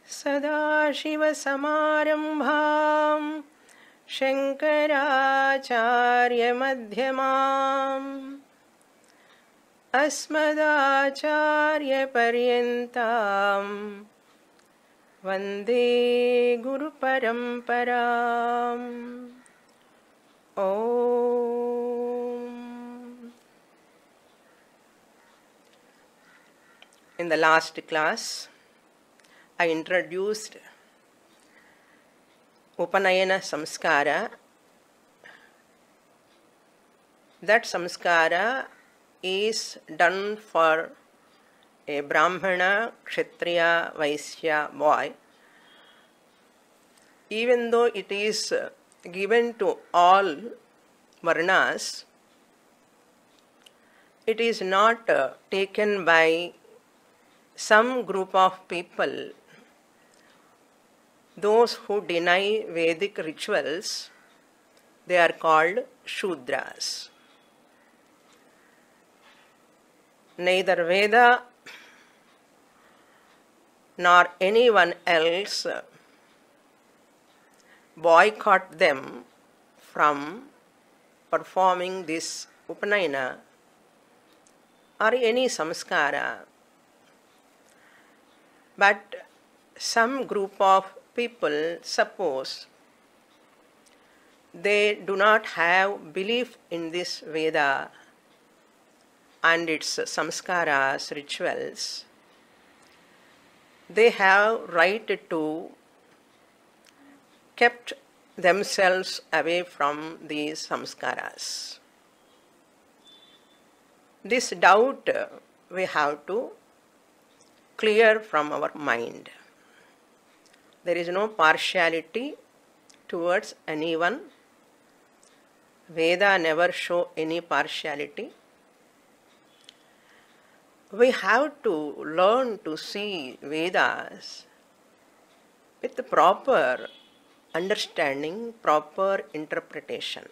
सदाशिवसमारम्भां शङ्कराचार्यमध्यमाम् अस्मदाचार्यपर्यन्तां वन्दे गुरुपरम्पराम्। In the last class, I introduced Upanayana Samskara. That Samskara is done for a Brahmana, Kshatriya, Vaishya boy. Even though it is given to all Varnas, it is not taken by some group of people, those who deny Vedic rituals. They are called Shudras. Neither Veda nor anyone else boycott them from performing this Upanayana or any samskara. But some group of people suppose they do not have belief in this Veda and its samskaras, rituals. They have right to kept themselves away from these samskaras. This doubt we have to clear from our mind. There is no partiality towards anyone. Veda never show any partiality. We have to learn to see Vedas with the proper understanding, proper interpretation.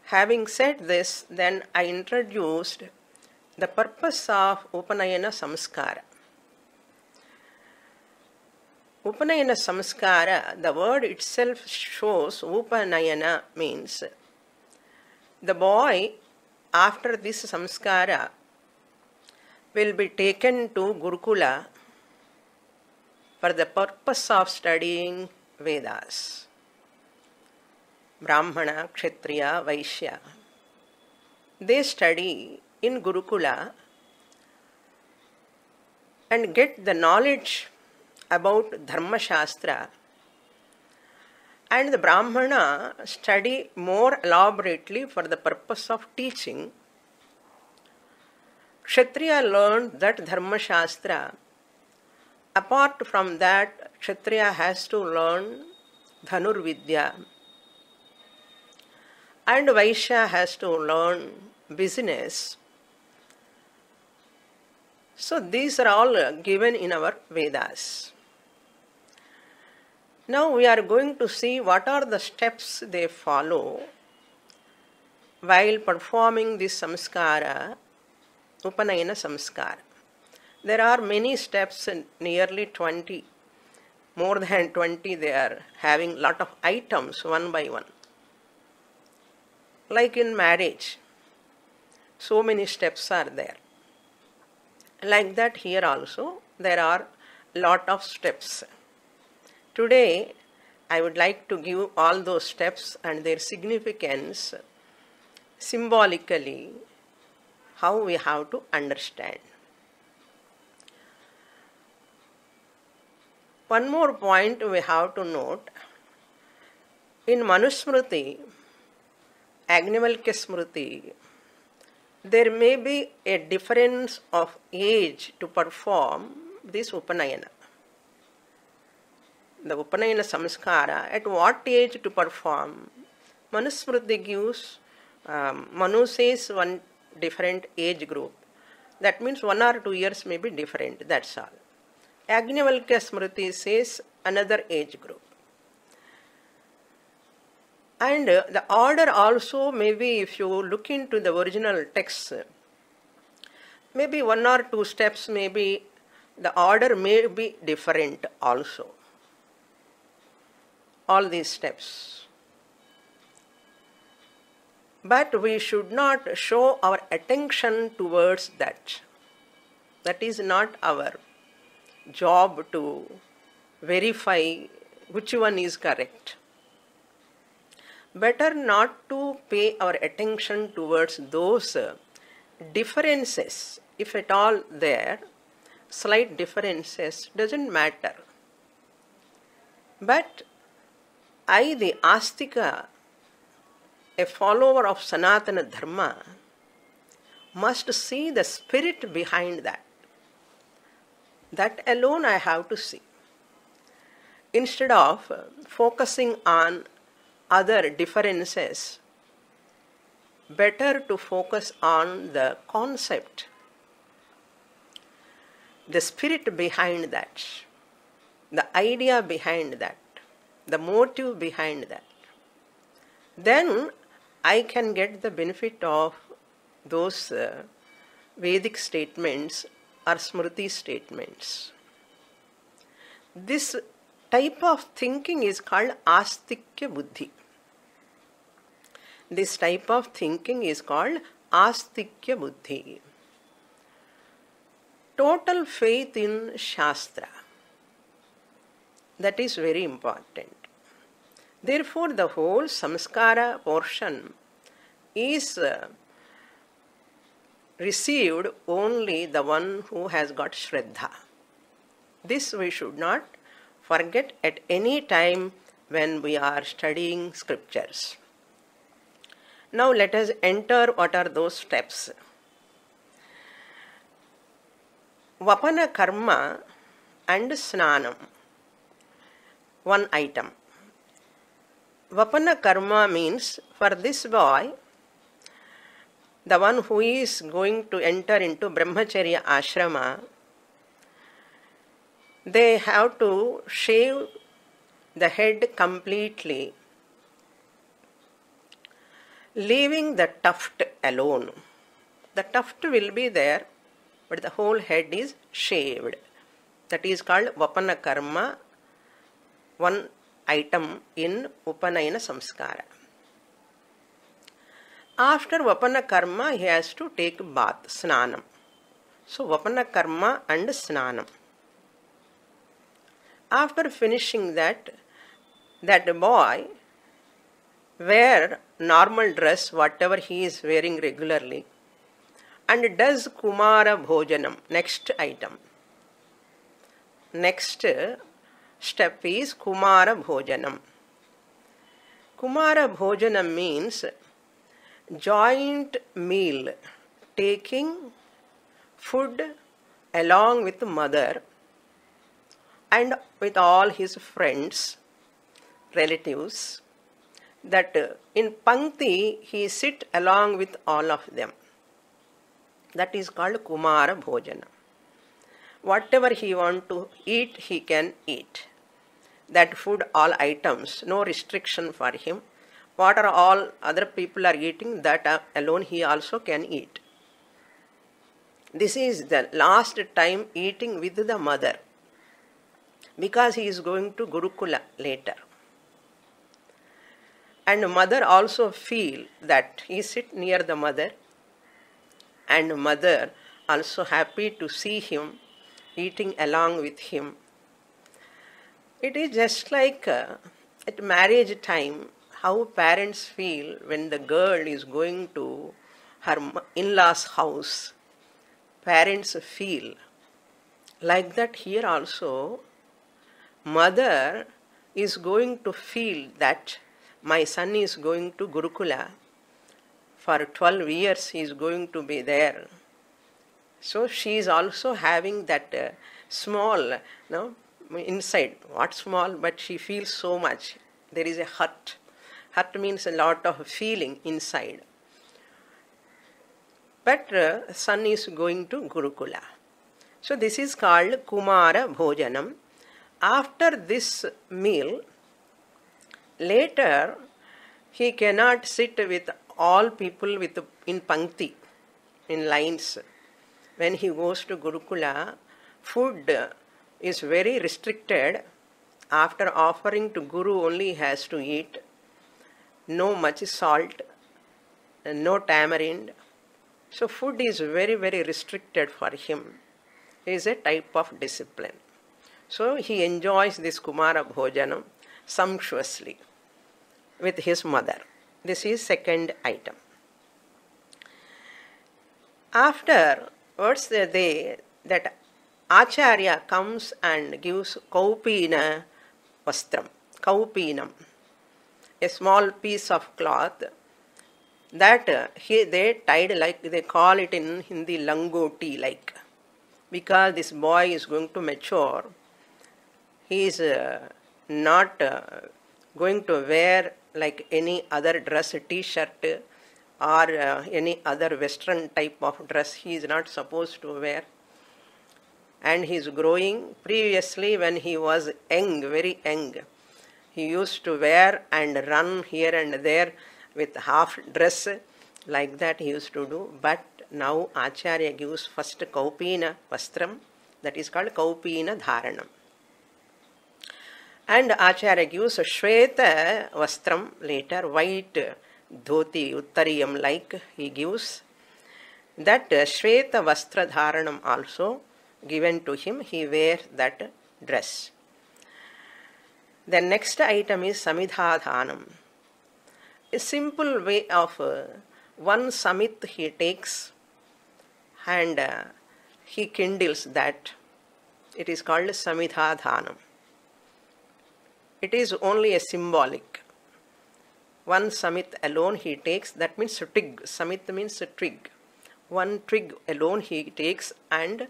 Having said this, then I introduced the purpose of Upanayana Samskara. Upanayana Samskara, the word itself shows Upanayana means the boy after this samskara will be taken to Gurukula for the purpose of studying Vedas. Brahmana, Kshatriya, Vaishya. They study in Gurukula and get the knowledge about Dharma Shastra, and the Brahmana study more elaborately for the purpose of teaching. Kshatriya learned that Dharma Shastra. Apart from that, Kshatriya has to learn Dhanur Vidya, and Vaishya has to learn business. So these are all given in our Vedas. Now we are going to see what are the steps they follow while performing this samskara, Upanayana Samskara. There are many steps, nearly 20, more than 20 they are having lot of items one by one. Like in marriage, so many steps are there. Like that here also there are lot of steps. Today I would like to give all those steps and their significance symbolically, how we have to understand. One more point we have to note. In Manusmriti, Agnivalkya Smriti, there may be a difference of age to perform this Upanayana. The Upanayana Samskara, at what age to perform? Manusmriti gives, Manu says one different age group. That means 1 or 2 years may be different, that's all. Agnivalkya Smriti says another age group. And the order also, maybe if you look into the original text, maybe 1 or 2 steps may be The order may be different also. All these steps. But we should not show our attention towards that. That is not our job to verify which one is correct. Better not to pay our attention towards those differences, if at all there, slight differences, doesn't matter. But I, the Astika, a follower of Sanatana Dharma, must see the spirit behind that. That alone I have to see. Instead of focusing on other differences, better to focus on the concept, the spirit behind that, the idea behind that, the motive behind that. Then I can get the benefit of those Vedic statements or Smriti statements. This type of thinking is called Astikya Buddhi. This type of thinking is called Astikya Buddhi. Total faith in Shastra. That is very important. Therefore, the whole samskara portion is received only the one who has got Shraddha. This we should not forget at any time when we are studying scriptures. Now let us enter what are those steps. Vapana karma and snanam. One item. Vapana karma means for this boy, the one who is going to enter into Brahmacharya ashrama, they have to shave the head completely, leaving the tuft alone. The tuft will be there, but the whole head is shaved. That is called Vapana karma, one item in Upanayana samskara. After Vapana karma, he has to take bath, snanam. So Vapana karma and snanam. After finishing that boy wear normal dress, whatever he is wearing regularly, and does Kumara Bhojanam, next item. Next step is Kumara Bhojanam. Kumara Bhojanam means joint meal, taking food along with mother and with all his friends, relatives, that in Pankti he sit along with all of them. That is called Kumara Bhojana. Whatever he want to eat, he can eat. That food, all items, no restriction for him. What are all other people are eating, that alone he also can eat. This is the last time eating with the mother, because he is going to Gurukula later. And mother also feel that he sit near the mother, and mother also happy to see him eating along with him. It is just like at marriage time, how parents feel when the girl is going to her in-laws' house. Parents feel like that here also. Mother is going to feel that my son is going to Gurukula. For 12 years he is going to be there. So she is also having that small, inside, what small, but she feels so much. There is a hurt. Hurt means a lot of feeling inside. But son is going to Gurukula. So this is called Kumara Bhojanam. After this meal, later he cannot sit with all people in Pankti, in lines. When he goes to Gurukula, food is very restricted. After offering to Guru only has to eat. No much salt, no tamarind. So food is very, very restricted for him. It is a type of discipline. So he enjoys this Kumara Bhojanam sumptuously with his mother. This is second item. Afterwards, that Acharya comes and gives Kaupina Vastram, Kaupinam, a small piece of cloth that they tied, like they call it in Hindi langoti, like, because this boy is going to mature. He is not going to wear like any other dress, t-shirt or any other western type of dress. He is not supposed to wear. And he is growing. Previously, when he was young, very young, he used to wear and run here and there with half dress, like that he used to do. But now Acharya gives first Kaupina Vastram, that is called Kaupina Dharanam. And Acharya gives Shweta Vastram later, white dhoti, uttariyam like he gives. That Shweta Vastra Dharanam also given to him, he wears that dress. The next item is Samidhadhanam. A simple way of one samit he takes and he kindles that. It is called Samidhadhanam. It is only a symbolic. One samit alone he takes, that means twig. Samit means a twig. One twig alone he takes and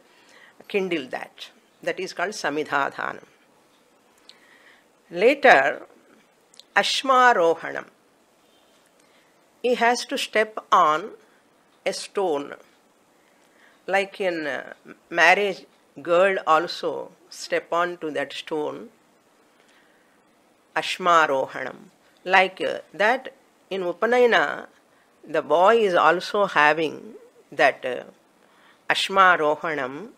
kindle that. That is called Samidhadhanam. Later, Ashmarohanam. He has to step on a stone. Like in marriage, girl also step on to that stone. Ashmarohanam. Like that in Upanayana, the boy is also having that Ashmarohanam.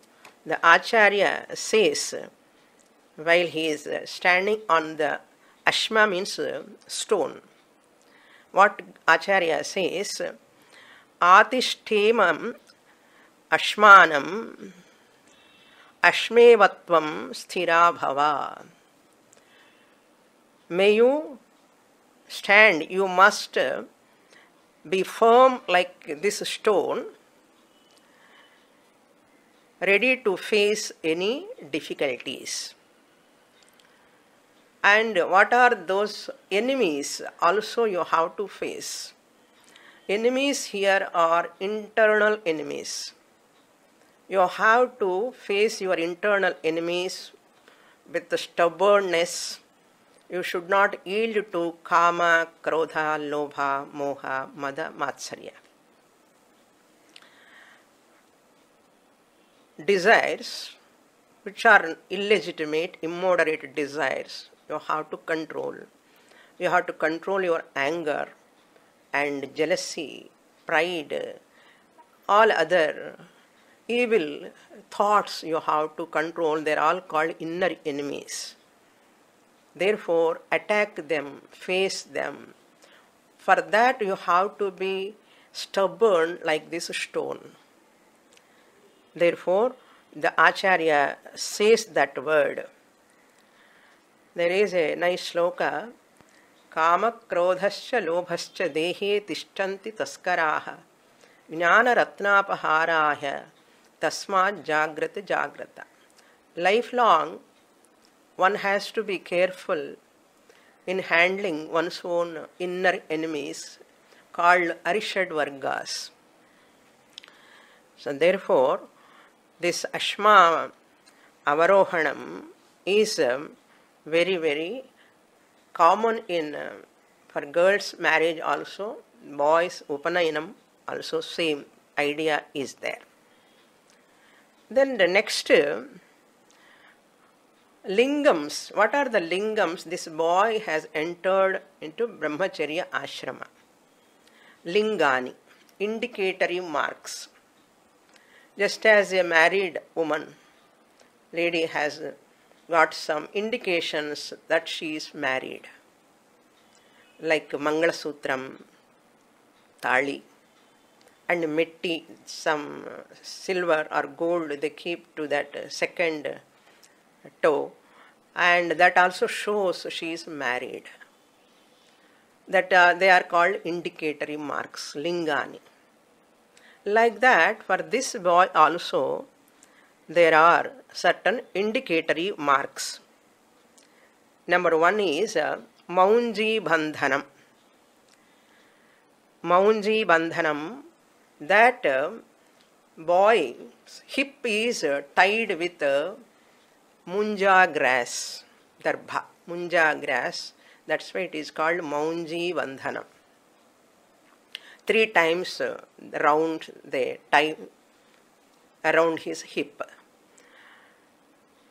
The Acharya says, while he is standing on the Ashma means stone. What Acharya says, Atishthemam Ashmanam Ashmevatvam Sthira Bhava. May you stand, you must be firm like this stone, ready to face any difficulties. And what are those enemies also you have to face? Enemies here are internal enemies. You have to face your internal enemies with the stubbornness. You should not yield to kama, krodha, lobha, moha, mada, matsarya. Desires, which are illegitimate, immoderate desires, you have to control. You have to control your anger and jealousy, pride, all other evil thoughts you have to control. They are all called inner enemies. Therefore, attack them, face them. For that you have to be stubborn like this stone. Therefore, the Acharya says that word. There is a nice sloka. Kama krodhascha lobhascha dehe tishtanti taskaraha jnana ratnapaharaya tasmat jagrata jagrata. Lifelong, one has to be careful in handling one's own inner enemies called Arishad Vargas. So therefore, this Ashma Avarohanam is very, very common in for girls' marriage also, boys' Upanayanam also same idea is there. Then the next lingams. What are the lingams? This boy has entered into Brahmacharya ashrama. Lingani, indicatory marks. Just as a married woman lady has got some indications that she is married, like Mangala Sutram, Tali, and metti, some silver or gold they keep to that second toe, and that also shows she is married. That they are called indicatory marks, lingani. Like that, for this boy also, there are certain indicatory marks. Number one is Maunji Bandhanam. Maunji Bandhanam, that boy's hip is tied with munja grass, darbha, munja grass. That's why it is called Maunji Bandhanam. 3 times round they tie around his hip.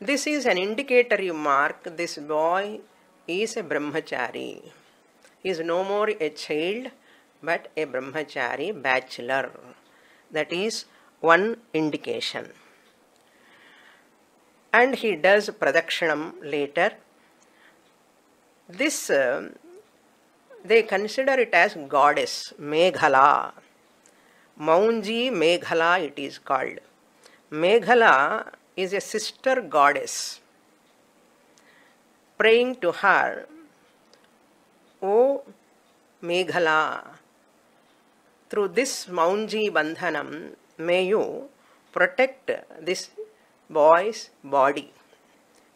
This is an indicatory mark. This boy is a brahmachari. He is no more a child but a brahmachari, bachelor. That is one indication. And he does pradakshanam later. This they consider it as goddess, Meghala. Maunji Meghala it is called. Meghala is a sister goddess. Praying to her, O Meghala, through this Maunji Bandhanam, may you protect this boy's body.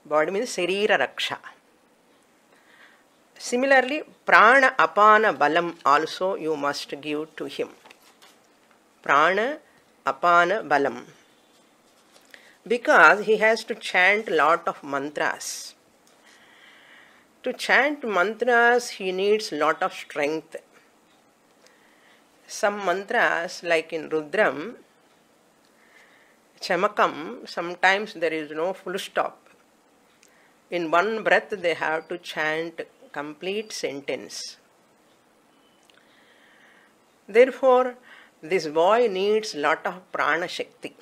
Body means Sarira Raksha. Similarly, Prana Apana Balam also you must give to him. Prana Apana Balam. Because he has to chant lot of mantras. To chant mantras, he needs lot of strength. Some mantras, like in Rudram, Chamakam, sometimes there is no full stop. In one breath, they have to chant complete sentence. Therefore, this boy needs lot of prana shakti,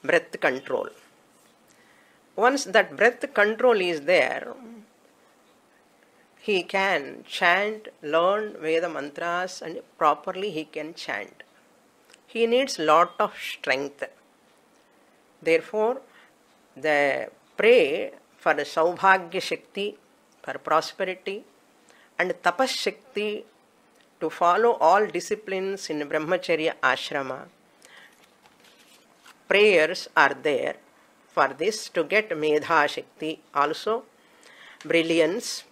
breath control. Once that breath control is there, he can chant, learn Veda mantras, and properly he can chant. He needs lot of strength. Therefore, they pray for the Saubhagya Shakti, for prosperity, and Tapas Shakti to follow all disciplines in Brahmacharya Ashrama. Prayers are there for this to get Medha Shakti, also brilliance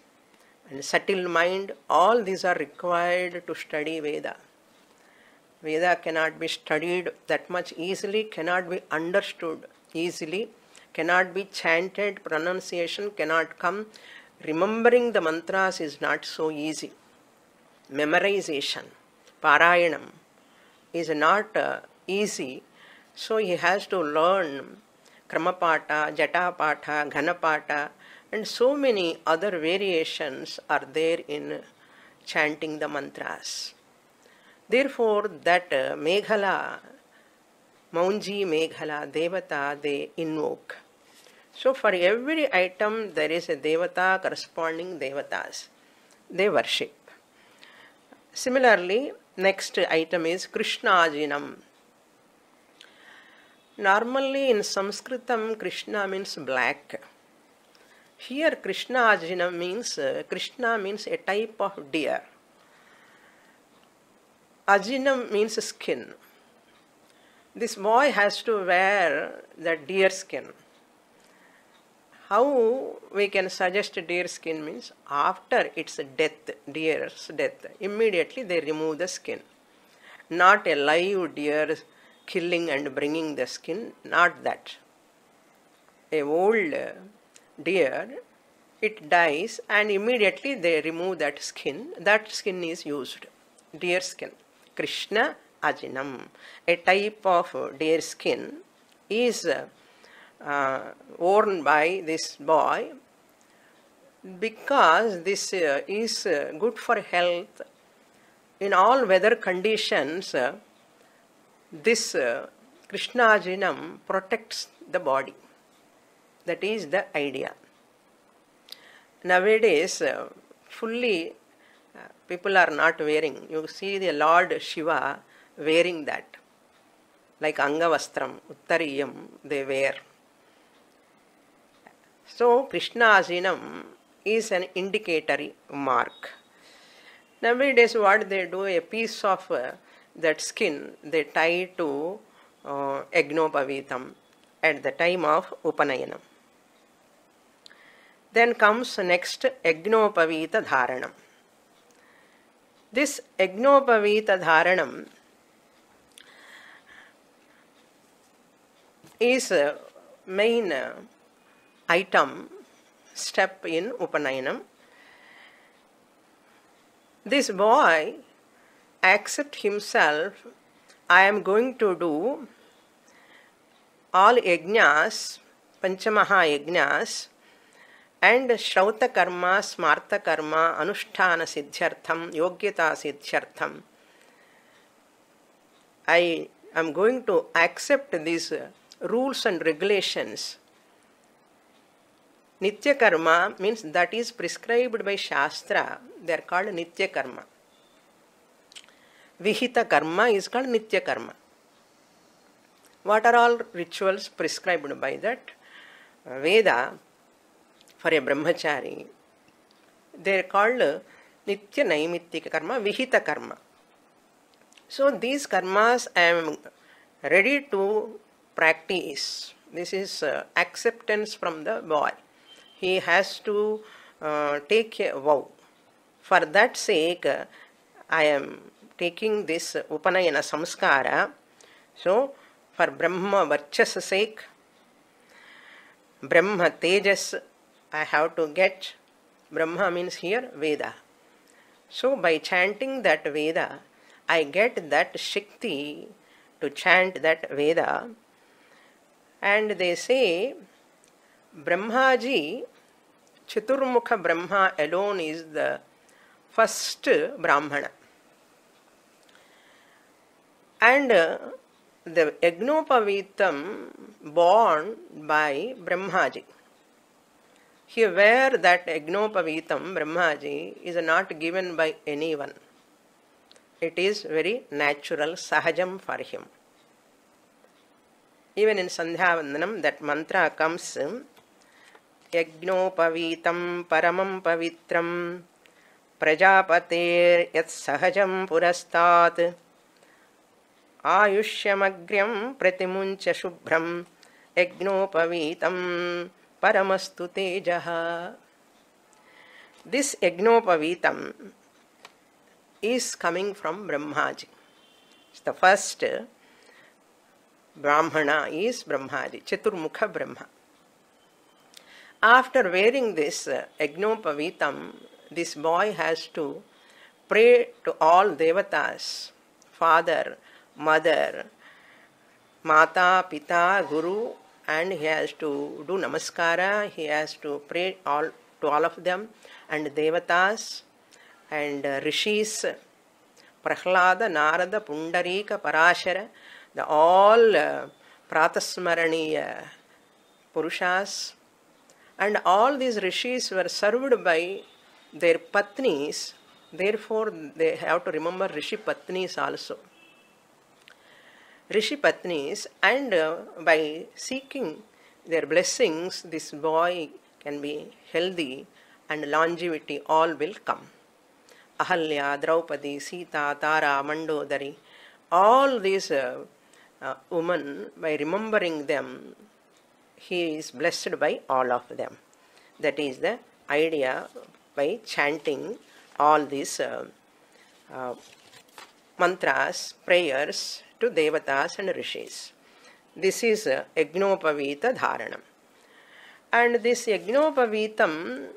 and subtle mind. All these are required to study Veda. Veda cannot be studied that much easily, cannot be understood easily, cannot be chanted, pronunciation cannot come. Remembering the mantras is not so easy. Memorization, Parayanam is not easy. So he has to learn Kramapata, Jatapata, Ghanapata, and so many other variations are there in chanting the mantras. Therefore, that Meghala, Maunji Meghala, Devata, they invoke. So for every item there is a Devata corresponding Devatas. They worship. Similarly, next item is Krishnajinam. Normally in Sanskritam, Krishna means black. Here Krishnajinam means, Krishna means a type of deer. Ajinam means skin. This boy has to wear the deer skin. How we can suggest deer skin means after its death, deer's death, immediately they remove the skin. Not a live deer killing and bringing the skin, not that. A old deer, it dies and immediately they remove that skin. That skin is used, deer skin. Krishna Ajinam, a type of deer skin, is worn by this boy because this is good for health. In all weather conditions, this Krishnajinam protects the body. That is the idea. Nowadays, fully people are not wearing. You see the Lord Shiva wearing that. Like Angavastram, Uttariyam, they wear. So, Krishna Asinam is an indicatory mark. Nowadays, what they do, a piece of that skin, they tie to Yagnopavitam at the time of Upanayanam. Then comes next Yagnopavita Dharanam. This Yagnopavita Dharanam is a main item, step in Upanayanam. This boy accepts himself, I am going to do all yajnas, Panchamaha yajnas, and Shrauta karma, Smarta karma, Anusthana siddhyartham, Yogyata siddhyartham. I am going to accept these rules and regulations. Nitya karma means that is prescribed by Shastra. They are called Nitya karma. Vihita karma is called Nitya karma. What are all rituals prescribed by that? Veda, for a brahmachari, they are called Nitya Naimittika karma, Vihita karma. So these karmas I am ready to practice. This is acceptance from the boy. He has to take a vow. For that sake, I am taking this Upanayana Samskara. So, for Brahma Varchas sake, Brahma Tejas, I have to get. Brahma means here Veda. So, by chanting that Veda, I get that Shakti to chant that Veda. And they say, Brahmaji, Chaturmukha Brahma alone is the first Brahmana. And the Yagnopavitam born by Brahmaji. Here where that Yagnopavitam Brahmaji is not given by anyone. It is very natural, sahajam for him. Even in Sandhya Vandanam, that mantra comes, Yagnopavitam paramam pavitram prajapater yat sahajam purastat ayushyamagyam pratimuncha shubhram Yagnopavitam paramastu tejaha. This Yagnopavitam is coming from Brahmaji. The first Brahmana is Brahmaji, Chaturmukha Brahma. After wearing this Yagnopavitam, this boy has to pray to all devatas, father, mother, mata, pita, guru, and he has to do namaskara, he has to pray to all of them, and devatas, and rishis, Prahlada, Narada, Pundarika, Parashara, the all Pratasmaraniya Purushas, and all these rishis were served by their patnis, therefore they have to remember Rishi Patnis also. Rishi Patnis, and by seeking their blessings, this boy can be healthy and longevity all will come. Ahalya, Draupadi, Sita, Tara, Mandodari, all these women, by remembering them, he is blessed by all of them. That is the idea by chanting all these mantras, prayers to devatas and rishis. This is Yagnopavita Dharanam. And this Yagnopavitam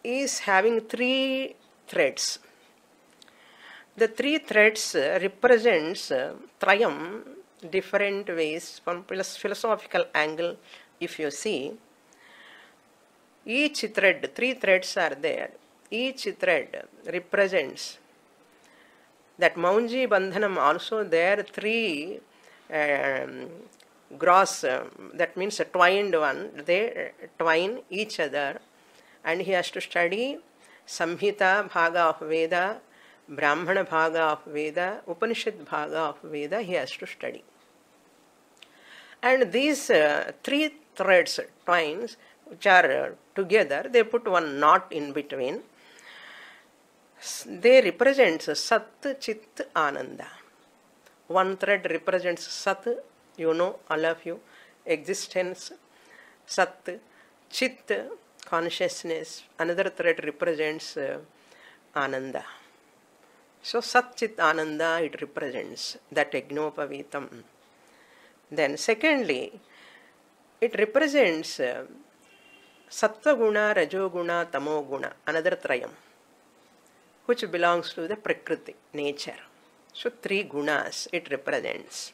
is having 3 threads. The 3 threads represents Trayam different ways from philosophical angle. If you see, each thread, 3 threads are there. Each thread represents that Maunji Bandhanam also there 3 gross, that means a twined one, they twine each other, and he has to study Samhita Bhaga of Veda, Brahmana Bhaga of Veda, Upanishad Bhaga of Veda, he has to study. And these three threads, twines, which are together, they put one knot in between. They represent Sat, Chit, Ananda. One thread represents Sat, you know, all of you, existence, Sat, Chit, consciousness. Another thread represents Ananda. So Sat, Chit, Ananda, it represents that Yajnopavitam. Then secondly, it represents Sattva Guna, Rajo Guna, Tamo Guna, another Trayam, which belongs to the Prakriti, nature. So three gunas it represents.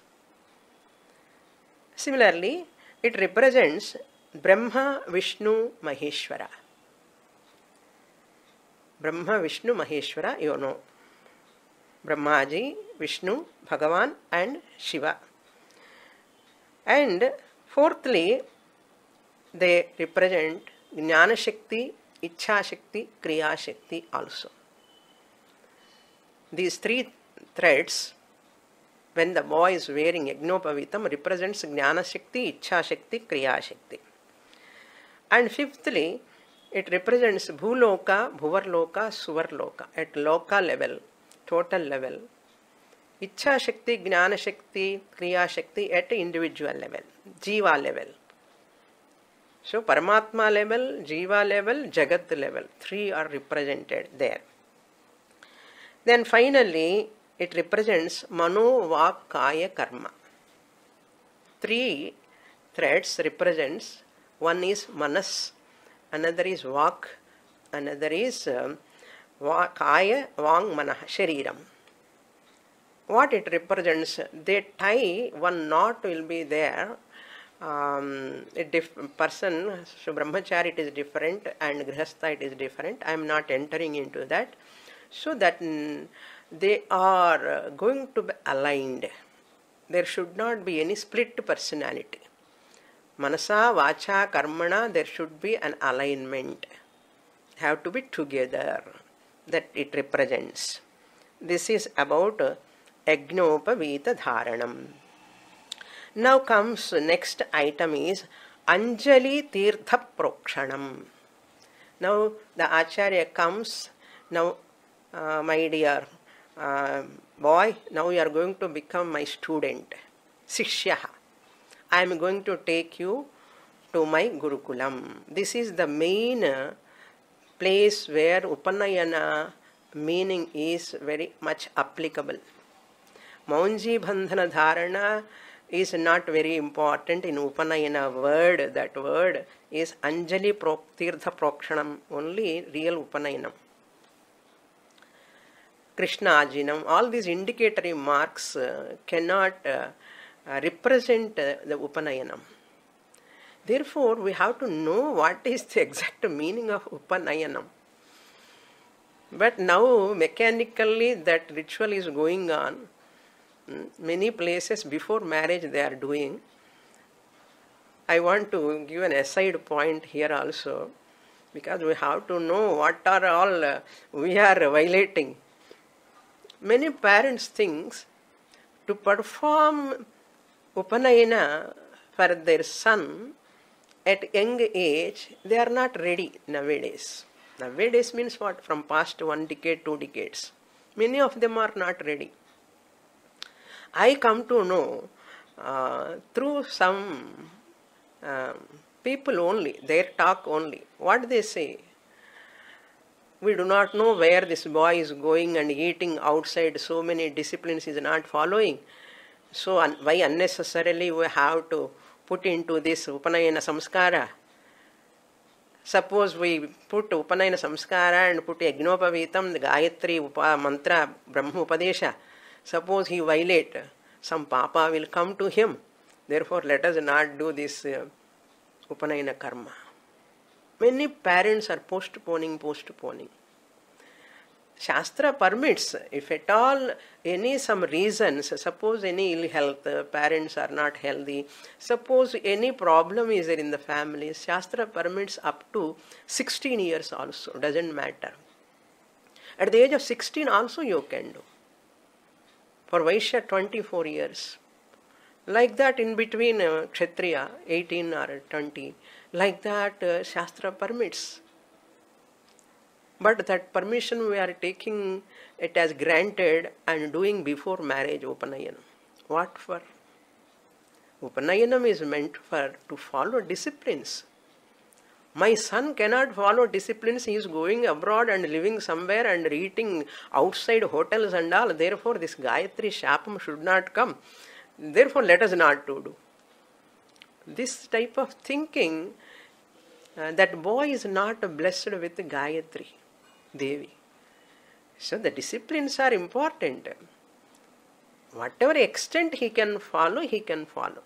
Similarly, it represents Brahma, Vishnu, Maheshwara. Brahma, Vishnu, Maheshwara, you know. Brahmaji, Vishnu, Bhagavan and Shiva. And fourthly, they represent Jnana Shakti, Ichha Shakti, Kriya Shakti also. These three threads, when the boy is wearing Yajnopavitam, represents Jnana Shakti, Ichha Shakti, Kriya Shakti. And fifthly, it represents Bhuloka, Bhuvarloka, Suvarloka at Loka level, total level. Ichha Shakti, Jnana Shakti, Kriya Shakti at individual level, Jiva level. So Paramatma level, Jiva level, Jagat level, three are represented there. Then finally, it represents Mano, Vak, Kaya, Karma. Three threads represents, one is Manas, another is Vak, another is Kaya, Vang, Manah, Shariram. What it represents, they tie, one knot will be there. A person, so Brahmachari it is different and Grihastha it is different. I am not entering into that. So that they are going to be aligned. There should not be any split personality. Manasa, Vacha, Karmana, there should be an alignment. Have to be together. That it represents. This is about Yajnopavita Dharanam. Now comes next item is Anjali Tirtha Prokshanam. Now the Acharya comes. Now, my dear boy, now you are going to become my student, Sishyaha. I am going to take you to my Gurukulam. This is the main place where Upanayana meaning is very much applicable. Maunji Bandhana Dharana is not very important in Upanayana word. That word is Anjali Tirtha Prokshanam, only real Upanayanam. Krishna Ajinam, all these indicatory marks cannot represent the Upanayanam. Therefore, we have to know what is the exact meaning of Upanayanam. But now, mechanically, that ritual is going on. Many places before marriage they are doing. I want to give an aside point here also, because we have to know what are all we are violating. Many parents think to perform Upanayana for their son at young age, they are not ready nowadays. Nowadays means what? From past 1 decade, 2 decades. Many of them are not ready. I come to know through some people only, their talk only, what they say. We do not know where this boy is going and eating outside, so many disciplines is not following. So why unnecessarily we have to put into this Upanayana Samskara? Suppose we put Upanayana Samskara and put Yajnopavitam, the Gayatri Mantra, Brahma Upadesha. Suppose he violate, some papa will come to him. Therefore, let us not do this Upanayana Karma. Many parents are postponing. Shastra permits, if at all any some reasons, suppose any ill health, parents are not healthy, suppose any problem is there in the family, Shastra permits up to 16 years also, doesn't matter. At the age of 16 also you can do. For Vaishya 24 years. Like that in between Kshatriya 18 or 20, like that Shastra permits. But that permission we are taking it as granted and doing before marriage Upanayanam. What for? Upanayanam is meant for to follow disciplines. My son cannot follow disciplines. He is going abroad and living somewhere and eating outside hotels and all. Therefore, this Gayatri Shapam should not come. Therefore, let us not to do. This type of thinking, that boy is not blessed with Gayatri Devi. So the disciplines are important. Whatever extent he can follow, he can follow.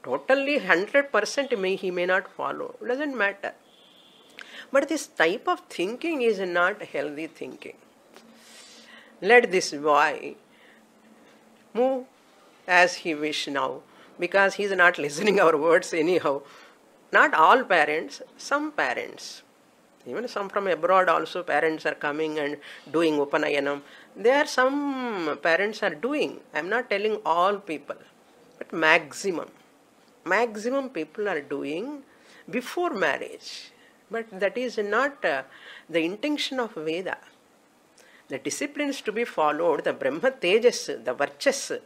Totally 100% he may not follow. Doesn't matter. But this type of thinking is not healthy thinking. Let this boy move as he wish now, because he is not listening our words anyhow. Not all parents, some parents. Even some from abroad also parents are coming and doing Upanayanam. There are some parents are doing. I am not telling all people, but maximum people are doing before marriage. But that is not the intention of Veda. The disciplines to be followed, the Brahma Tejas, the Varchas,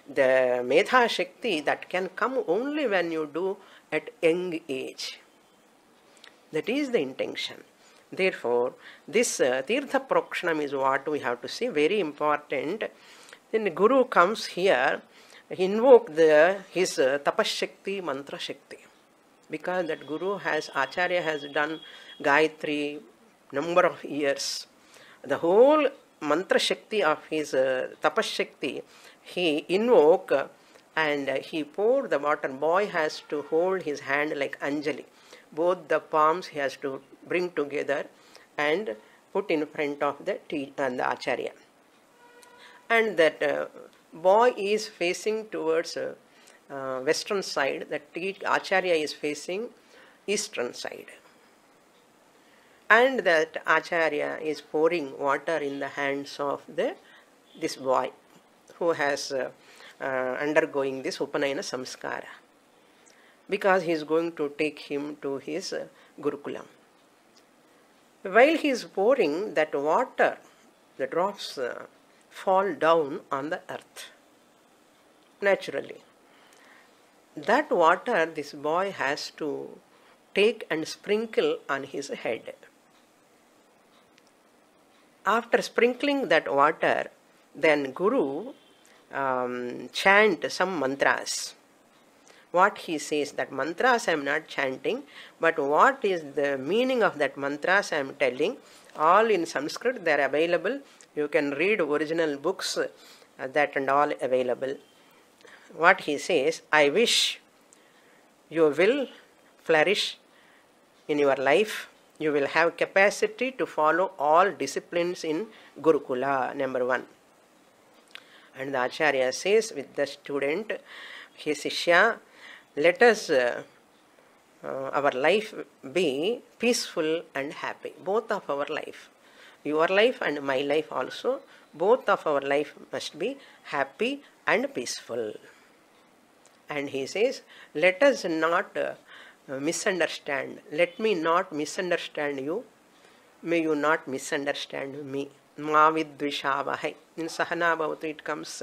the Medha Shakti, that can come only when you do at young age. That is the intention. Therefore, this Tirtha Prokshanam is what we have to see, very important. Then the Guru comes here, he invoked his Tapas Shakti, Mantra Shakti. Because that Guru has, Acharya has done Gayatri number of years. The whole Mantra Shakti of his Tapas Shakti, he invoked and he poured the water. Boy has to hold his hand like Anjali. Both the palms he has to bring together and put in front of the Acharya. And that boy is facing towards western side, that Acharya is facing eastern side. And that Acharya is pouring water in the hands of this boy who has undergoing this Upanayana Samskara, because he is going to take him to his Gurukulam. While he is pouring that water, the drops fall down on the earth naturally. That water this boy has to take and sprinkle on his head. After sprinkling that water, then Guru chant some mantras. What he says, that mantras I am not chanting, but what is the meaning of that mantras I am telling, all in Sanskrit, they are available. You can read original books, that and all available. What he says, I wish you will flourish in your life. You will have capacity to follow all disciplines in Gurukula, number 1. And the Acharya says with the student, he Shishya, let us, our life be peaceful and happy. Both of our life. Your life and my life also, both of our life must be happy and peaceful. And he says, let us not misunderstand. Let me not misunderstand you. May you not misunderstand me. Ma vidvishavahai. In Sahana Bhavatu it comes.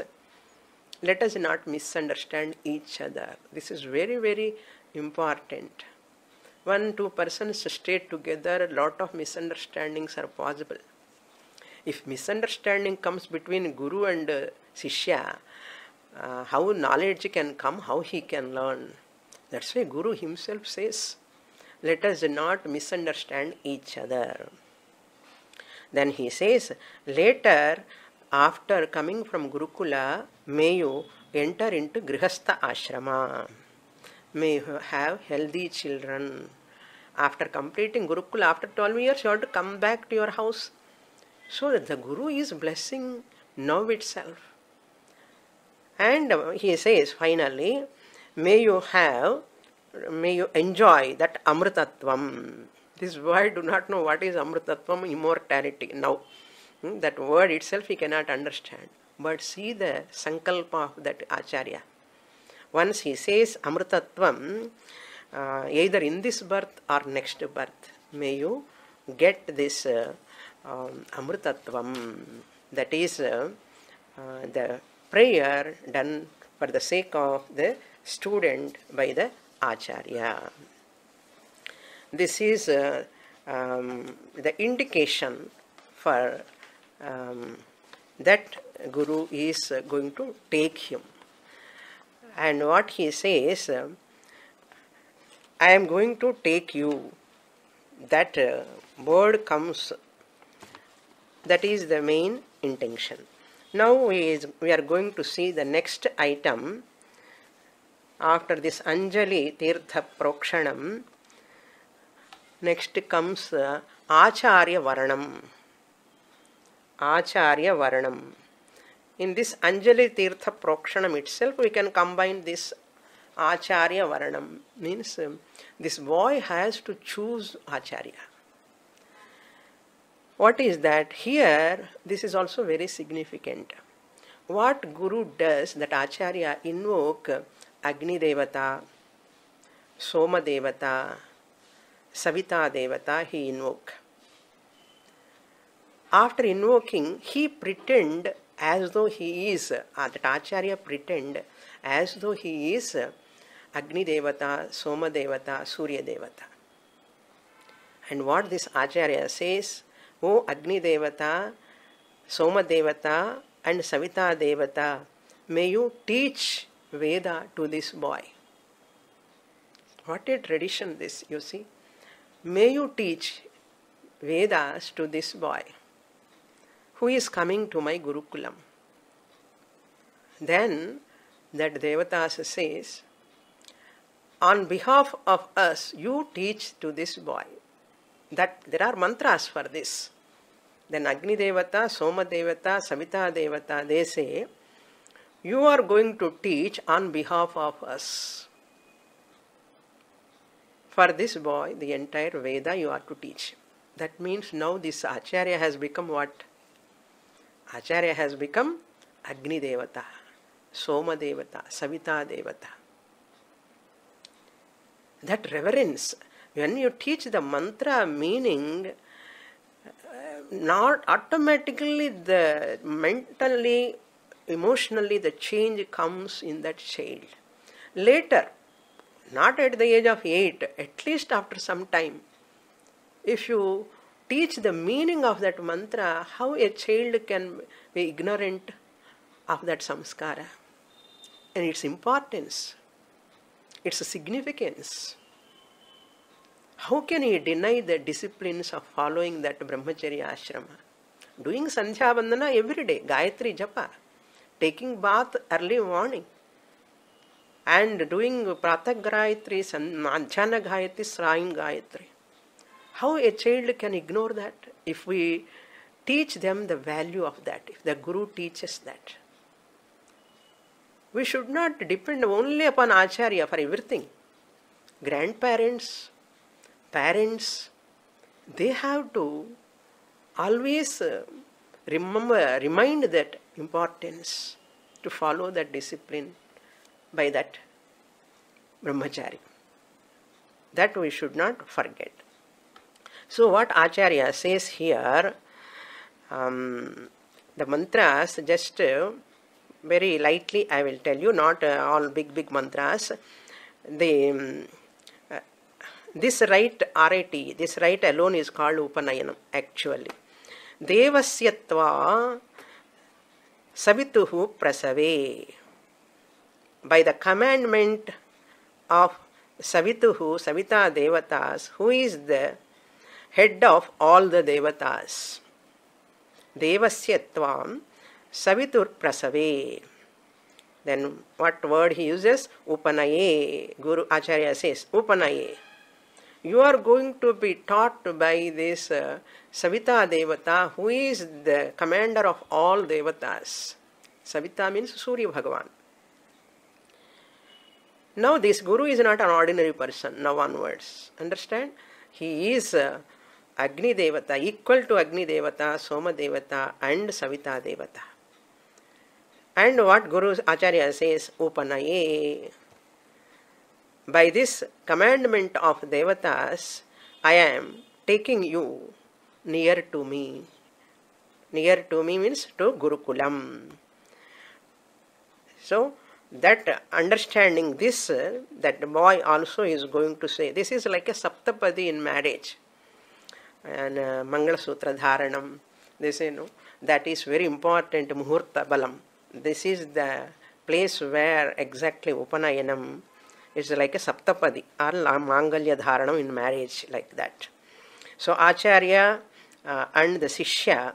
Let us not misunderstand each other. This is very, very important. 1-2 persons stay together, a lot of misunderstandings are possible. If misunderstanding comes between Guru and Sishya, how knowledge can come, how he can learn. That's why Guru himself says, let us not misunderstand each other. Then he says, later, after coming from Gurukula, may you enter into Grihastha Ashrama. May you have healthy children After completing Gurukula, after 12 years, you have to come back to your house. So that the Guru is blessing now itself. And he says finally, may you enjoy that Amritatvam. This boy do not know what is Amritatvam, immortality now. That word itself he cannot understand. But see the sankalpa of that Acharya. Once he says Amritatvam, either in this birth or next birth, may you get this Amritatvam. That is the prayer done for the sake of the student by the Acharya. This is the indication for that Guru is going to take him. And what he says, I am going to take you. That word comes, that is the main intention. Now we are going to see the next item. After this Anjali Tirtha Prokshanam, next comes Acharya Varanam. Acharya Varanam. In this Anjali Tirtha Prokshanam itself, we can combine this Acharya Varanam. Means this boy has to choose Acharya. What is that? Here, this is also very significant. What Guru does, that Acharya invoke Agni Devata, Soma Devata, Savita Devata, he invoke. After invoking, he pretend as though he is, that Acharya pretend as though he is Agni Devata, Soma Devata, Surya Devata. And what this Acharya says, O Agni Devata, Soma Devata and Savita Devata, may you teach Veda to this boy. What a tradition this, you see. May you teach Vedas to this boy who is coming to my Gurukulam. Then that Devatas says, on behalf of us, you teach to this boy. That there are mantras for this. Then Agni Devata, Soma Devata, Savita Devata, they say, you are going to teach on behalf of us. For this boy, the entire Veda you are to teach. That means now this Acharya has become what? Acharya has become Agni Devata, Soma Devata, Savita Devata. That reverence, when you teach the mantra meaning, not automatically the mentally, emotionally the change comes in that child. Later, not at the age of 8, at least after some time, if you teach the meaning of that mantra, how a child can be ignorant of that samskara and its importance, its significance. How can he deny the disciplines of following that brahmacharya ashrama? Doing Sandhya Vandana every day, Gayatri Japa, taking bath early morning, and doing Pratah Gayatri, Madhyana Gayatri, Srayam Gayatri. How a child can ignore that if we teach them the value of that, if the Guru teaches that? We should not depend only upon Acharya for everything. Grandparents, parents, they have to always remind that importance to follow that discipline by that brahmachari. That we should not forget. So what Acharya says here, the mantras, just very lightly I will tell you, not all big mantras. This rite, RIT, this rite alone is called Upanayanam actually. Devasyatva Savituhu Prasave. By the commandment of Savituhu, Savita Devatas, who is the head of all the Devatas. Devasyatvam Savitur Prasave. Then what word he uses? Upanaye. Guru Acharya says, Upanaye. You are going to be taught by this Savita Devata, who is the commander of all Devatas. Savita means Surya Bhagavan. Now this Guru is not an ordinary person, now onwards. Understand? He is Agni Devata, equal to Agni Devata, Soma Devata and Savita Devata. And what Guru Acharya says, Upanaye. By this commandment of Devatas, I am taking you near to me. Near to me means to Gurukulam. So, that understanding this, that boy also is going to say, this is like a Saptapadi in marriage. And Mangala Sutra Dharanam, they say, no, that is very important, Muhurta Balam. This is the place where exactly Upanayanam is like a Saptapadi or Mangalya Dharanam in marriage, like that. So Acharya and the Sishya,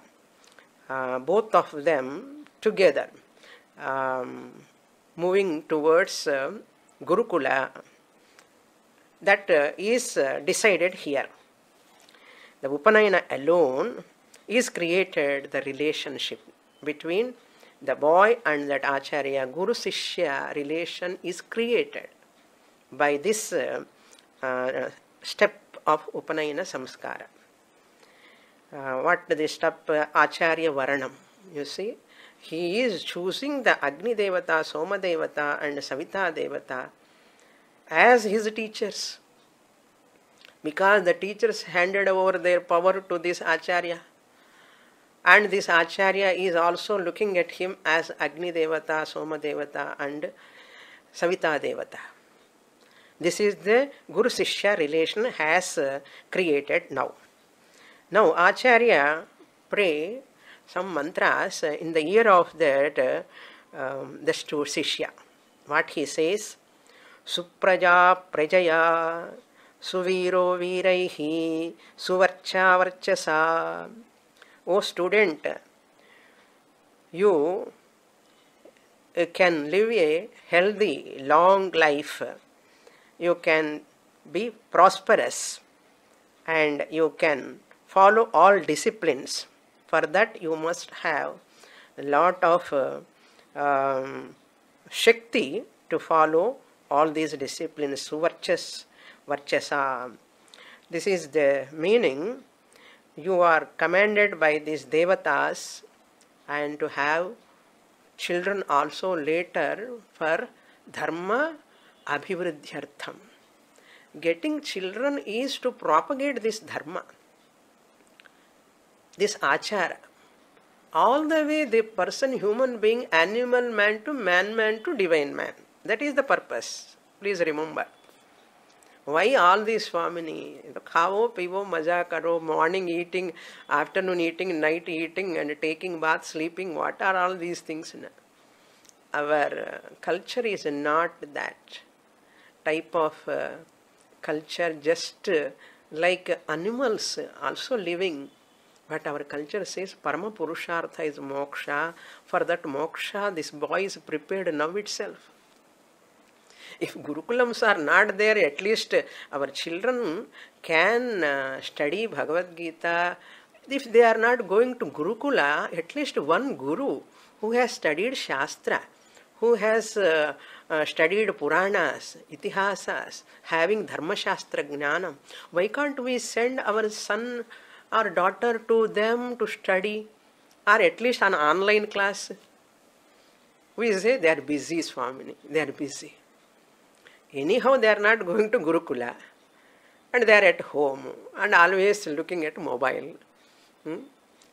both of them together, moving towards Gurukula, that is decided here. The Upanayana alone is created the relationship between the boy and that Acharya. Guru-Sishya relation is created by this step of Upanayana Samskara. What this step? Acharya Varanam. You see, he is choosing the Agni Devata, Soma Devata and Savita Devata as his teachers. Because the teachers handed over their power to this Acharya. And this Acharya is also looking at him as Agni Devata, Soma Devata and Savita Devata. This is the Guru-Sishya relation has created now. Now Acharya pray some mantras in the ear of that the Sishya. What he says? Supraja Prajaya Suviro Viraihi Suvarcha Varchasa. O student, you can live a healthy, long life. You can be prosperous and you can follow all disciplines. For that you must have a lot of Shakti to follow all these disciplines. Suvarchas, Varchasa. This is the meaning. You are commanded by these Devatas and to have children also later for Dharma Abhivriddhyartham. Getting children is to propagate this Dharma, this Achara. All the way the person, human being, animal man to divine man. That is the purpose. Please remember. Why all these Swamini? Khavo, pivo, maja karo, morning eating, afternoon eating, night eating and taking bath, sleeping. What are all these things? Our culture is not that type of culture, just like animals also living. But our culture says Parama Purushartha is moksha. For that moksha, this boy is prepared now itself. If Gurukulams are not there, at least our children can study Bhagavad Gita. If they are not going to Gurukula, at least one Guru who has studied Shastra, who has studied Puranas, Itihasas, having Dharma Shastra Jnanam. Why can't we send our son or daughter to them to study, or at least an online class? We say they are busy, Swamini, they are busy. Anyhow, they are not going to Gurukula and they are at home and always looking at mobile or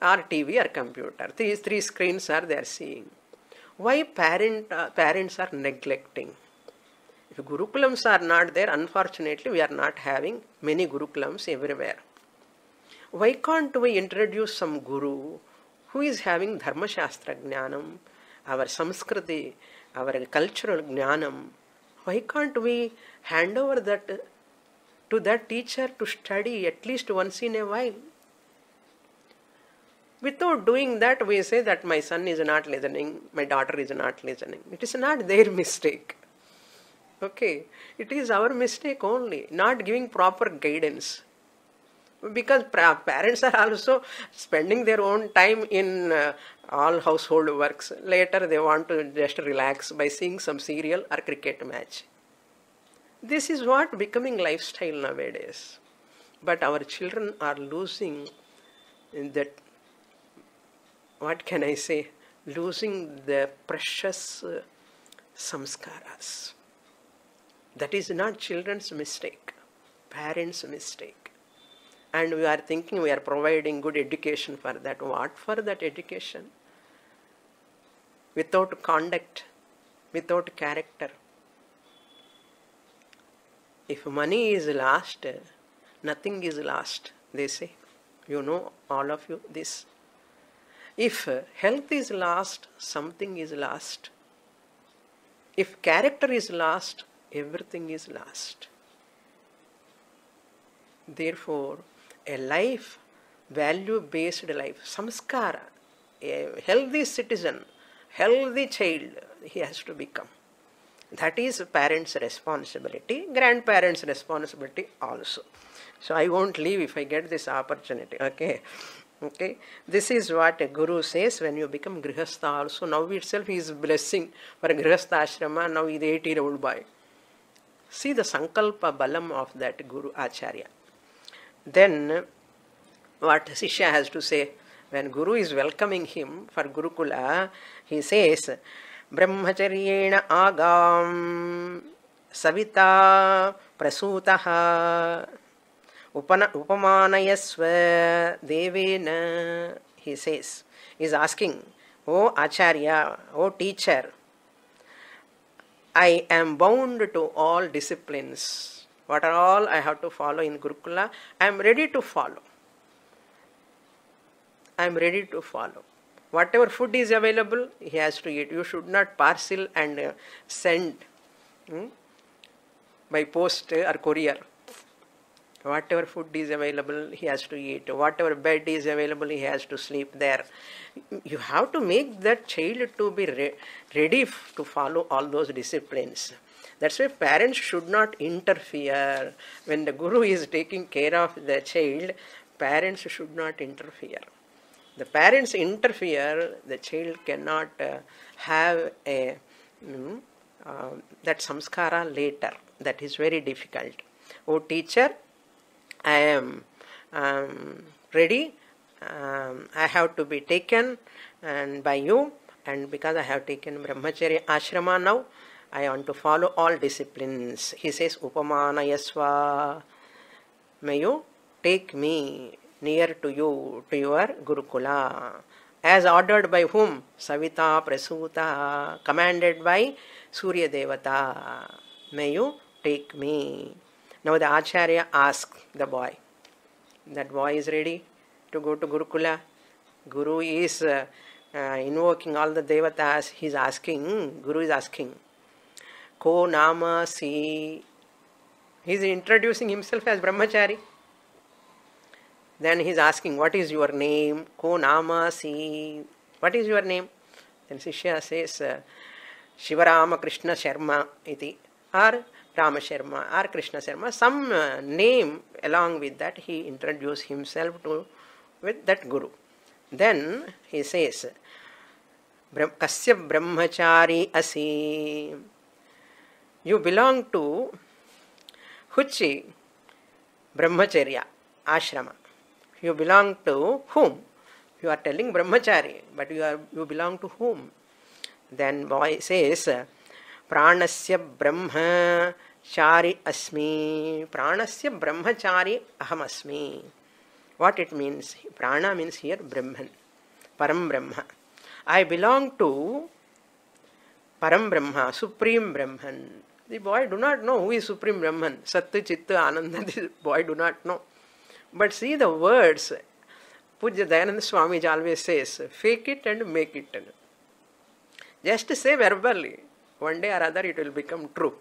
TV or computer. These three screens are they are seeing. Why parents are neglecting? If Gurukulams are not there, unfortunately we are not having many Gurukulams everywhere. Why can't we introduce some Guru who is having Dharma Shastra Jnanam, our Samskriti, our cultural Jnanam? Why can't we hand over that to that teacher to study at least once in a while? Without doing that, we say that my son is not listening, my daughter is not listening. It is not their mistake. Okay, it is our mistake only, not giving proper guidance. Because parents are also spending their own time in all household works. Later they want to just relax by seeing some serial or cricket match. This is what becoming lifestyle nowadays. But our children are losing that, what can I say, losing the precious samskaras. That is not children's mistake, parents' mistake. And we are thinking we are providing good education for that. What for that education? Without conduct, without character. If money is lost, nothing is lost, they say. You know, all of you, this. If health is lost, something is lost. If character is lost, everything is lost. Therefore, a life, value-based life, samskara, a healthy citizen, healthy child, he has to become. That is parents' responsibility, grandparents' responsibility also. So I won't leave if I get this opportunity. Okay. Okay. This is what a guru says when you become grihastha also. Now itself he is blessing for a grihastha ashrama. Now he is 80-year-old boy. See the sankalpa balam of that guru acharya. Then what Shishya has to say, when Guru is welcoming him for Gurukula, he says, Brahmacharyena agam savita prasutaha upamanayasva devena. He says, he is asking, O Acharya, O teacher, I am bound to all disciplines. What are all I have to follow in Gurukula? I am ready to follow. I am ready to follow. Whatever food is available, he has to eat. You should not parcel and send by post or courier. Whatever food is available, he has to eat. Whatever bed is available, he has to sleep there. You have to make that child to be ready to follow all those disciplines. That's why parents should not interfere. When the guru is taking care of the child, parents should not interfere. The parents interfere, the child cannot have a that samskara later. That is very difficult. Oh teacher, I am ready. I have to be taken and by you, and because I have taken brahmacharya ashrama now, I want to follow all disciplines. He says, Upamanayasva, may you take me near to you, to your Gurukula. As ordered by whom? Savita Prasuta, commanded by Surya Devata. May you take me. Now the Acharya asks the boy. That boy is ready to go to Gurukula. Guru is invoking all the Devatas. He is asking, Guru is asking, Ko nama si. He is introducing himself as Brahmachari. Then he is asking, what is your name? Ko nama si. What is your name? Then Shishya says, Shivarama Krishna Sharma iti. Or Rama Sharma or Krishna Sharma. Some name along with that he introduced himself to with that Guru. Then he says, Kasya Brahmachari asi. You belong to which Brahmacharya ashrama? You belong to whom? You are telling Brahmachari, but you belong to whom? Then boy says, Pranasya Brahmachari asmi. Pranasya Brahmachari aham asmi. What it means? Prana means here Brahman, Param Brahma. I belong to Param Brahma, Supreme Brahman. The boy do not know who is Supreme Brahman. Satya, Chitta, Ananda, the boy do not know. But see the words. Pujya Dayananda Swami always says, fake it and make it. Just say verbally. One day or other it will become true.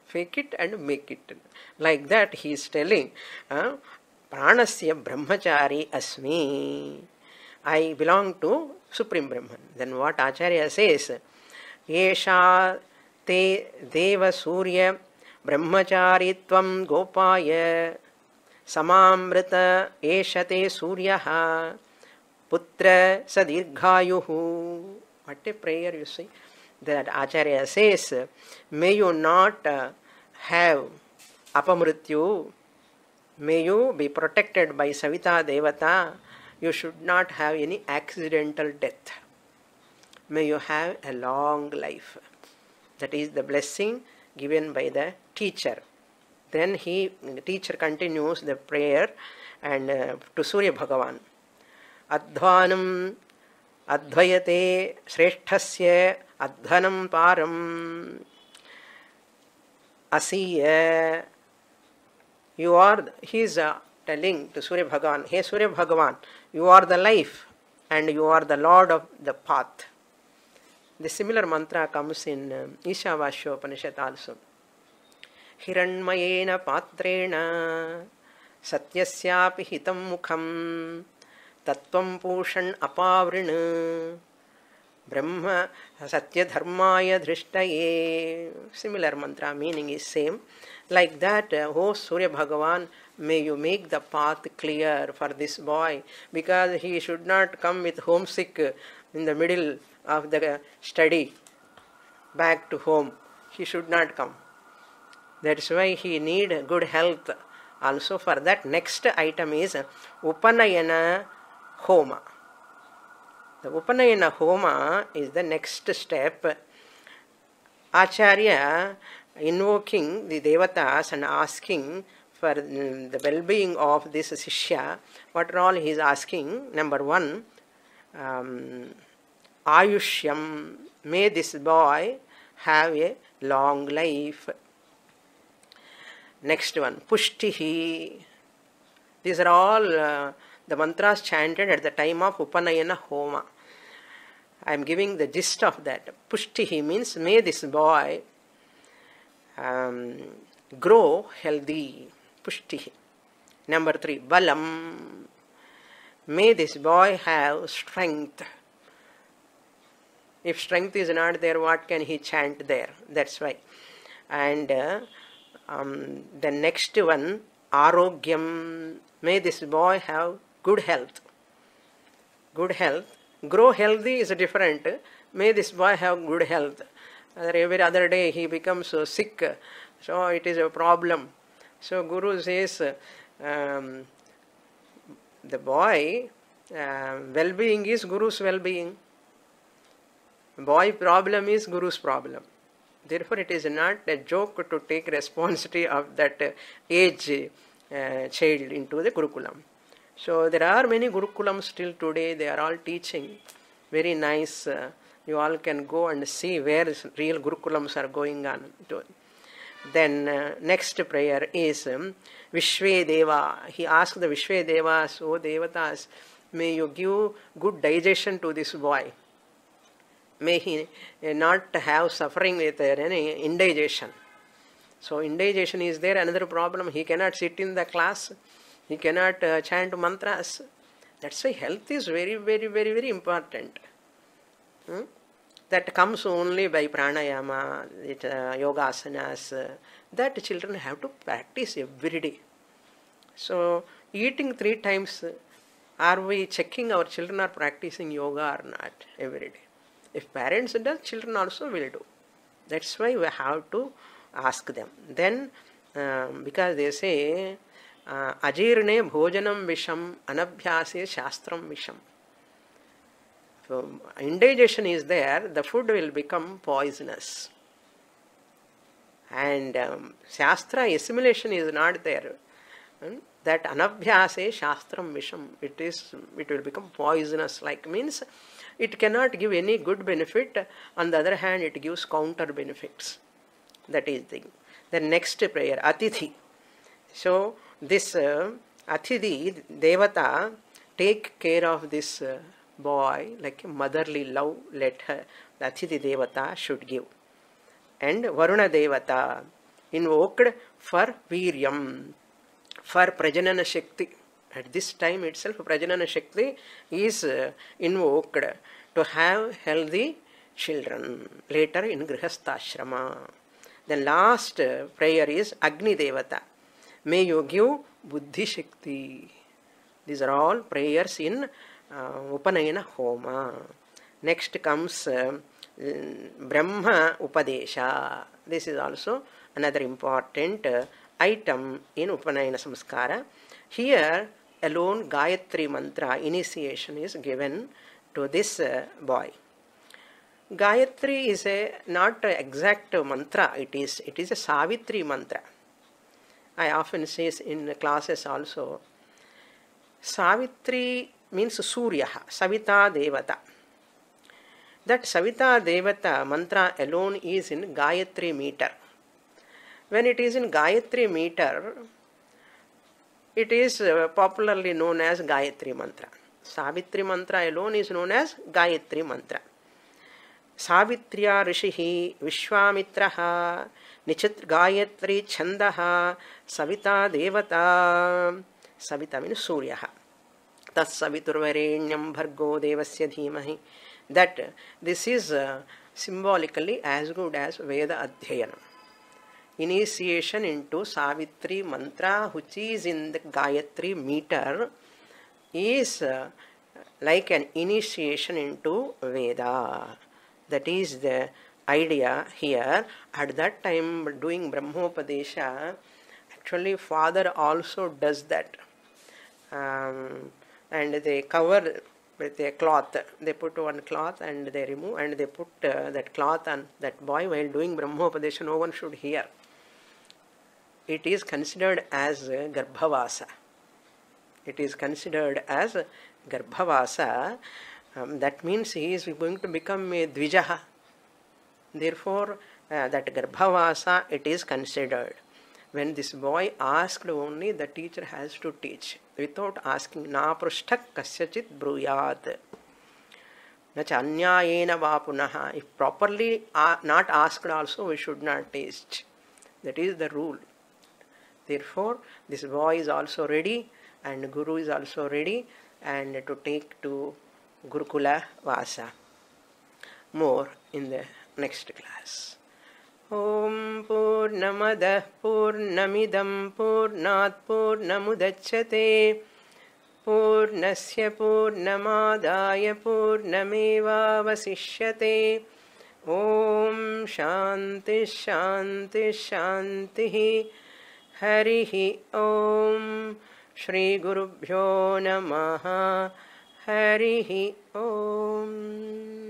Fake it and make it. Like that he is telling, Pranasya Brahmachari asmi. I belong to Supreme Brahman. Then what Acharya says, Yesha te deva surya brahmacharitvam gopaya samamrita eshate suryaha putra sadirghayuhu. What a prayer, you see. That Acharya says, may you not have apamrityu, may you be protected by Savita Devata, you should not have any accidental death. May you have a long life. That is the blessing given by the teacher. Then the teacher continues the prayer and to Surya Bhagavan. Adhvanam advayate shreshthasya adhanam param asiya. You are, he is telling to Surya Bhagavan, hey Surya Bhagavan, you are the life and you are the Lord of the path. The similar mantra comes in Ishavasya Upanishad also. Hiranmayena patrena satyasyapi hitam mukham tattvam pushan apavrin brahma satya dharmaya drishtaye. Similar mantra, meaning is same. Like that, oh Surya Bhagavan, may you make the path clear for this boy, because he should not come with homesick in the middle of the study back to home. He should not come. That's why he need good health. Also for that, next item is Upanayana Homa. The Upanayana Homa is the next step. Acharya invoking the devatas and asking for the well-being of this Sishya. What all he is asking? Number one, Ayushyam, may this boy have a long life. Next one, Pushtihi. These are all the mantras chanted at the time of Upanayana Homa. I am giving the gist of that. Pushtihi means may this boy grow healthy. Pushtihi. Number three, Balam. May this boy have strength. If strength is not there, what can he chant there? That's why. And the next one, Arogyam. May this boy have good health. Good health. Grow healthy is different. May this boy have good health. Every other day he becomes so sick. So it is a problem. So Guru says, the boy, well-being is Guru's well-being. Boy problem is Guru's problem. Therefore it is not a joke to take responsibility of that age child into the Gurukulam. So there are many Gurukulams still today. They are all teaching. Very nice. You all can go and see where real Gurukulams are going on. Then next prayer is Vishwe Deva. He asked the Vishwe Devas, O Devatas, may you give good digestion to this boy. May he not have suffering with any indigestion. So indigestion is there, another problem. He cannot sit in the class. He cannot chant mantras. That's why health is very, very, very, very important. That comes only by pranayama, yoga asanas. That children have to practice every day. So eating 3 times, are we checking our children are practicing yoga or not every day? If parents do, children also will do. That's why we have to ask them. Then, because they say, ajirne bhojanam visham, anabhyase shastram visham. So, indigestion is there, the food will become poisonous. And shastra assimilation is not there. That anabhyase shastram visham, it will become poisonous, like means it cannot give any good benefit. On the other hand, it gives counter benefits. That is the thing. The next prayer, Atithi. So this Atithi, Devata, take care of this boy, like motherly love, let her, the Atithi Devata should give. And Varuna Devata, invoked for Viryam, for Prajanana Shakti. At this time itself, Prajanana Shakti is invoked to have healthy children, later in Grihasthashrama. The last prayer is Agni Devata. May you give Buddhi Shakti. These are all prayers in Upanayana Homa. Next comes Brahma Upadesha. This is also another important item in Upanayana Samskara. Here alone Gayatri Mantra initiation is given to this boy. Gayatri is not an exact mantra, it is a Savitri mantra. I often say in classes also, Savitri means Surya, Savita Devata. That Savita Devata mantra alone is in Gayatri meter. When it is in Gayatri meter, it is popularly known as Gayatri mantra. Savitri mantra alone is known as Gayatri mantra. Savitriya Rishihi Vishwamitraha Nichit Gayatri Chandaha Savita Devata. Savita means Surya. Tat Saviturvarenyam Bhargo Devasya Dhimahi. That this is symbolically as good as Veda Adhyayana. Initiation into Savitri mantra, which is in the Gayatri meter, is like an initiation into Veda. That is the idea here. At that time, doing Brahmopadesha, actually father also does that. And they cover with a cloth. They put one cloth and they remove and they put that cloth on that boy while doing Brahmopadesha. No one should hear. It is considered as Garbhavasa. It is considered as Garbhavasa. That means he is going to become a Dvijaha. Therefore, that Garbhavasa it is considered. When this boy asked only, the teacher has to teach. Without asking, na prashthak kasyachit bruyat. Nacha anyayena va punaha. If properly not asked also, we should not teach. That is the rule. Therefore, this boy is also ready and Guru is also ready and to take to Gurukula Vasa. More in the next class. Om Purnamadah Purnamidam Purnat Purnamudachyate Purnasya Purnamadaya Purnameva Vasishyate. Om Shanti Shanti Shanti. Harihi Om. Shri Gurubhyo Namaha. Harihi Om.